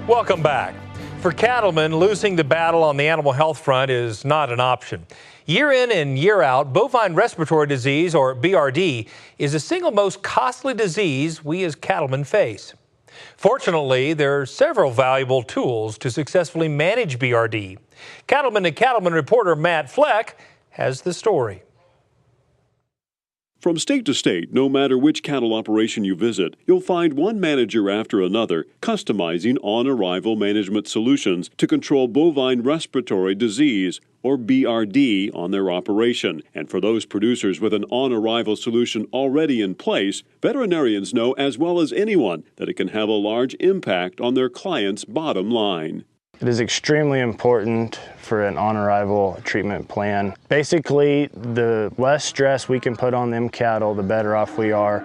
Welcome back. For cattlemen, losing the battle on the animal health front is not an option. Year in and year out, bovine respiratory disease, or BRD, is the single most costly disease we as cattlemen face. Fortunately, there are several valuable tools to successfully manage BRD. Cattleman to Cattleman reporter Matt Fleck has the story. From state to state, no matter which cattle operation you visit, you'll find one manager after another customizing on-arrival management solutions to control bovine respiratory disease, or BRD, on their operation. And for those producers with an on-arrival solution already in place, veterinarians know as well as anyone that it can have a large impact on their clients' bottom line. It is extremely important for an on-arrival treatment plan. Basically, the less stress we can put on them cattle, the better off we are.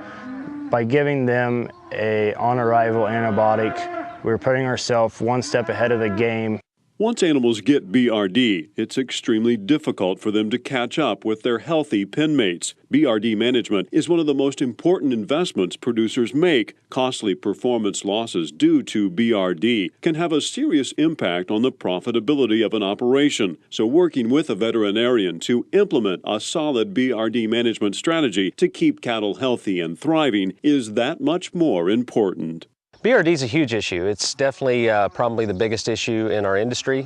By giving them an on-arrival antibiotic, we're putting ourselves one step ahead of the game. Once animals get BRD, it's extremely difficult for them to catch up with their healthy pen mates. BRD management is one of the most important investments producers make. Costly performance losses due to BRD can have a serious impact on the profitability of an operation. So working with a veterinarian to implement a solid BRD management strategy to keep cattle healthy and thriving is that much more important. BRD is a huge issue. It's definitely probably the biggest issue in our industry.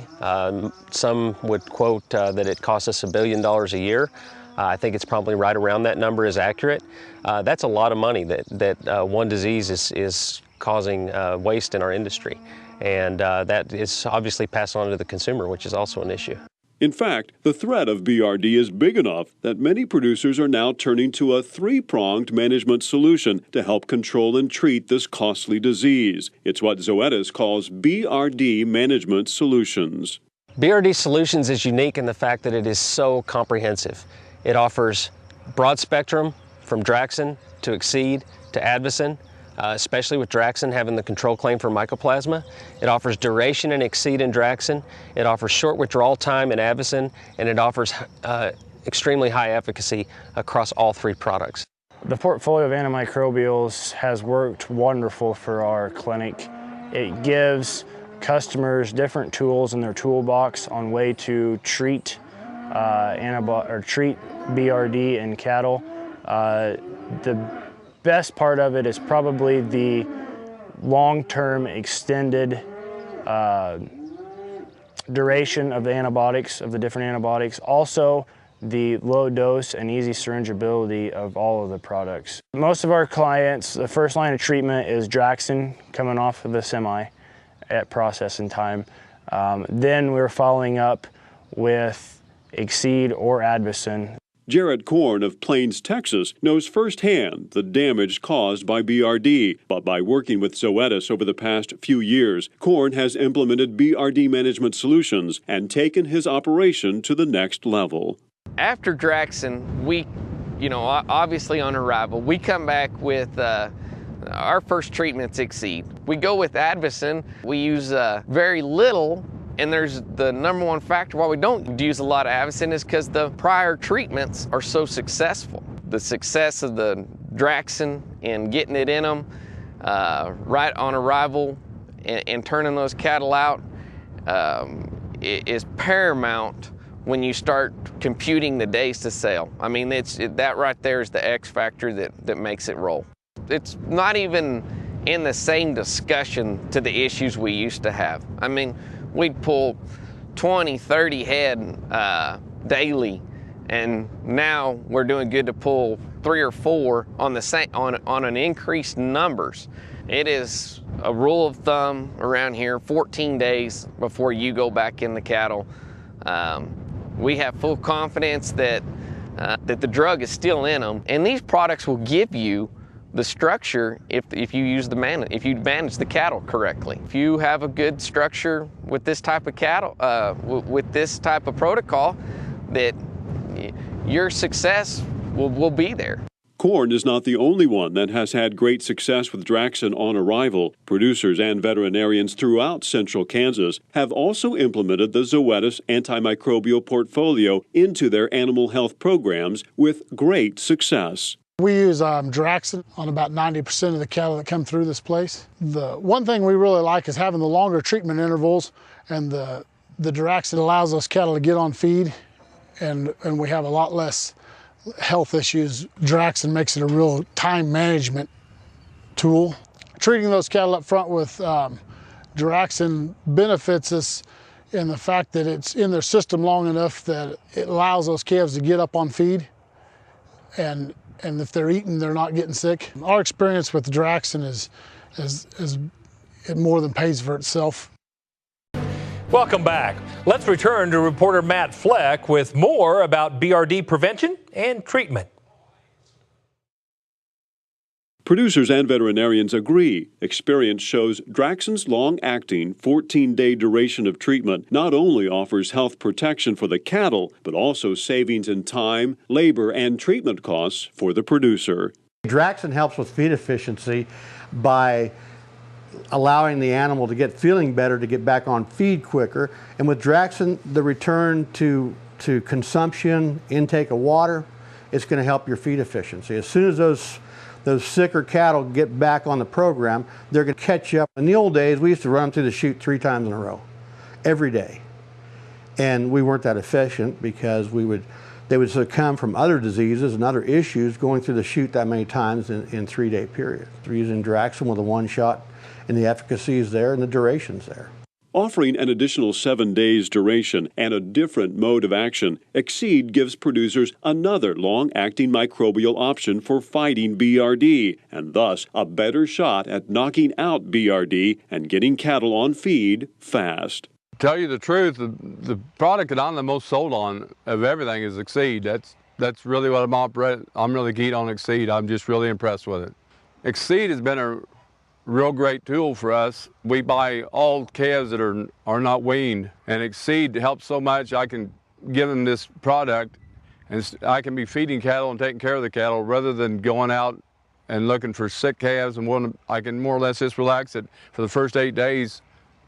Some would quote that it costs us $1 billion a year. I think it's probably right around that number is accurate. That's a lot of money that one disease is causing waste in our industry. And that is obviously passed on to the consumer, which is also an issue. In fact, the threat of BRD is big enough that many producers are now turning to a three-pronged management solution to help control and treat this costly disease. It's what Zoetis calls BRD management solutions. BRD Solutions is unique in the fact that it is so comprehensive. It offers broad spectrum from Draxxin to Exceed to Advocin. Especially with Draxxin having the control claim for mycoplasma. It offers duration and Exceed in Draxxin. It offers short withdrawal time in Advocin, and it offers extremely high efficacy across all three products. The portfolio of antimicrobials has worked wonderful for our clinic. It gives customers different tools in their toolbox on way to treat treat BRD in cattle. The best part of it is probably the long-term extended duration of the antibiotics, of the different antibiotics. Also, the low dose and easy syringeability of all of the products. Most of our clients, the first line of treatment is Draxxin coming off of the semi at processing time. Then we're following up with Exceed or Advocin. Jared Korn of Plains, Texas, knows firsthand the damage caused by BRD. But by working with Zoetis over the past few years, Korn has implemented BRD management solutions and taken his operation to the next level. After Draxxin, we, obviously on arrival, we come back with our first treatment's Exceed. We go with Advocin. We use very little. And there's the number one factor why we don't use a lot of Advocin is because the prior treatments are so successful. The success of the Draxxin and getting it in them right on arrival and turning those cattle out is paramount when you start computing the days to sale. I mean, that right there is the X factor that makes it roll. It's not even in the same discussion to the issues we used to have. I mean, we'd pull 20, 30 head daily, and now we're doing good to pull 3 or 4 on the same on an increased numbers. It is a rule of thumb around here: 14 days before you go back in the cattle. We have full confidence that the drug is still in them, and these products will give you the structure if you use if you manage the cattle correctly. If you have a good structure with this type of cattle, with this type of protocol, that your success will be there. Korn is not the only one that has had great success with Draxxin on arrival. Producers and veterinarians throughout central Kansas have also implemented the Zoetis antimicrobial portfolio into their animal health programs with great success. We use Draxxin on about 90% of the cattle that come through this place. The one thing we really like is having the longer treatment intervals, and the Draxxin allows those cattle to get on feed, and we have a lot less health issues. Draxxin makes it a real time management tool. Treating those cattle up front with Draxxin benefits us in the fact that it's in their system long enough that it allows those calves to get up on feed, and if they're eating, they're not getting sick. Our experience with Draxxin is it more than pays for itself. Welcome back. Let's return to reporter Matt Fleck with more about BRD prevention and treatment. Producers and veterinarians agree. Experience shows Draxxin's long-acting 14-day duration of treatment not only offers health protection for the cattle, but also savings in time, labor, and treatment costs for the producer. Draxxin helps with feed efficiency by allowing the animal to get feeling better, to get back on feed quicker. And with Draxxin, the return to consumption, intake of water, it's going to help your feed efficiency. As soon as those sicker cattle get back on the program, they're going to catch up. In the old days, we used to run them through the chute 3 times in a row, every day. And we weren't that efficient because they would succumb from other diseases and other issues going through the chute that many times in 3-day periods. We're using Draxxin with a one-shot, and the efficacy is there and the duration's there. Offering an additional 7 days duration and a different mode of action, Exceed gives producers another long-acting microbial option for fighting BRD, and thus a better shot at knocking out BRD and getting cattle on feed fast. To tell you the truth, the product that I'm the most sold on of everything is Exceed. That's really what I'm really keen on Exceed. I'm just really impressed with it. Exceed has been a real great tool for us. We buy all calves that are not weaned, and Exceed helps so much. I can give them this product, and I can be feeding cattle and taking care of the cattle rather than going out and looking for sick calves. And I can more or less just relax it for the first 8 days.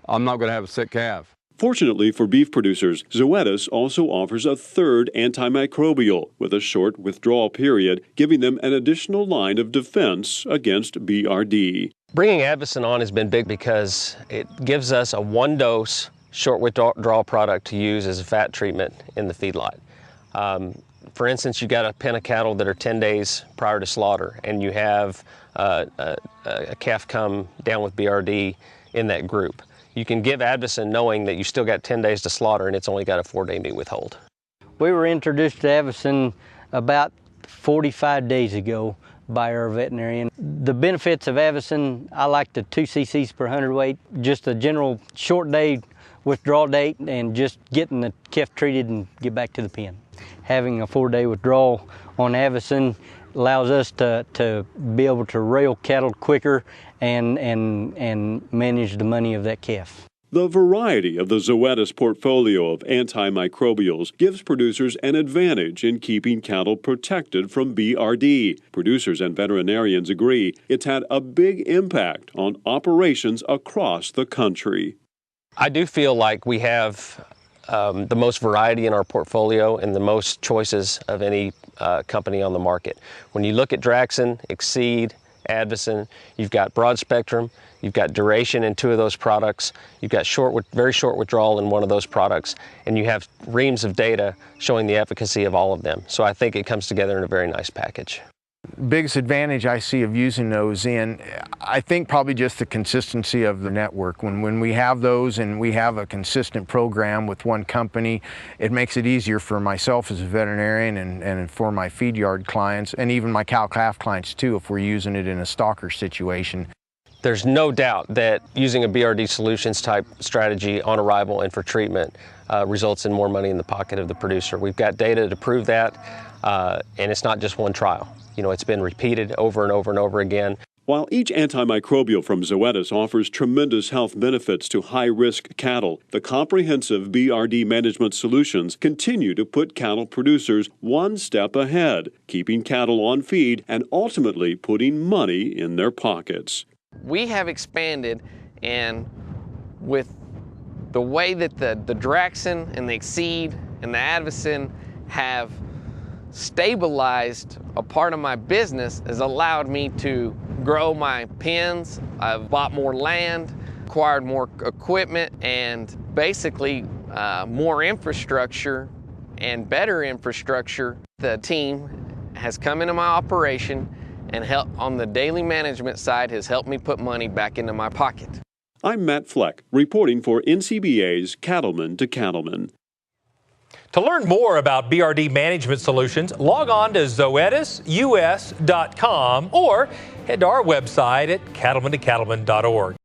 I'm not going to have a sick calf. Fortunately for beef producers, Zoetis also offers a third antimicrobial with a short withdrawal period, giving them an additional line of defense against BRD. Bringing Advocin on has been big because it gives us a one-dose short withdrawal product to use as a fat treatment in the feedlot. For instance, you got a pen of cattle that are 10 days prior to slaughter, and you have a calf come down with BRD in that group. You can give Advocin knowing that you still got 10 days to slaughter and it's only got a 4-day meat withhold. We were introduced to Advocin about 45 days ago by our veterinarian. The benefits of Advocin, I like the 2 cc's per hundredweight, just a general short day withdrawal date and just getting the calf treated and get back to the pen. Having a 4-day withdrawal on Advocin allows us to be able to rail cattle quicker and manage the money of that calf. The variety of the Zoetis portfolio of antimicrobials gives producers an advantage in keeping cattle protected from BRD. Producers and veterinarians agree it's had a big impact on operations across the country. I do feel like we have the most variety in our portfolio and the most choices of any company on the market. When you look at Draxxin, Exceed, Advocin, you've got broad spectrum, you've got duration in 2 of those products, you've got very short withdrawal in 1 of those products, and you have reams of data showing the efficacy of all of them. So I think it comes together in a very nice package. Biggest advantage I see of using those I think probably just the consistency of the network. When we have those and we have a consistent program with one company, it makes it easier for myself as a veterinarian and for my feed yard clients and even my cow-calf clients too if we're using it in a stalker situation. There's no doubt that using a BRD solutions type strategy on arrival and for treatment results in more money in the pocket of the producer. We've got data to prove that, and it's not just one trial. You know, it's been repeated over and over and over again. While each antimicrobial from Zoetis offers tremendous health benefits to high-risk cattle, the comprehensive BRD management solutions continue to put cattle producers one step ahead, keeping cattle on feed and ultimately putting money in their pockets. We have expanded, and with the way that the Draxxin and the Exceed and the Advocin have stabilized a part of my business has allowed me to grow my pens. I've bought more land, acquired more equipment, and basically more infrastructure and better infrastructure. The team has come into my operation and helped on the daily management side has helped me put money back into my pocket. I'm Matt Fleck, reporting for NCBA's Cattleman to Cattleman. To learn more about BRD management solutions, log on to zoetisus.com or head to our website at cattlemantocattleman.org.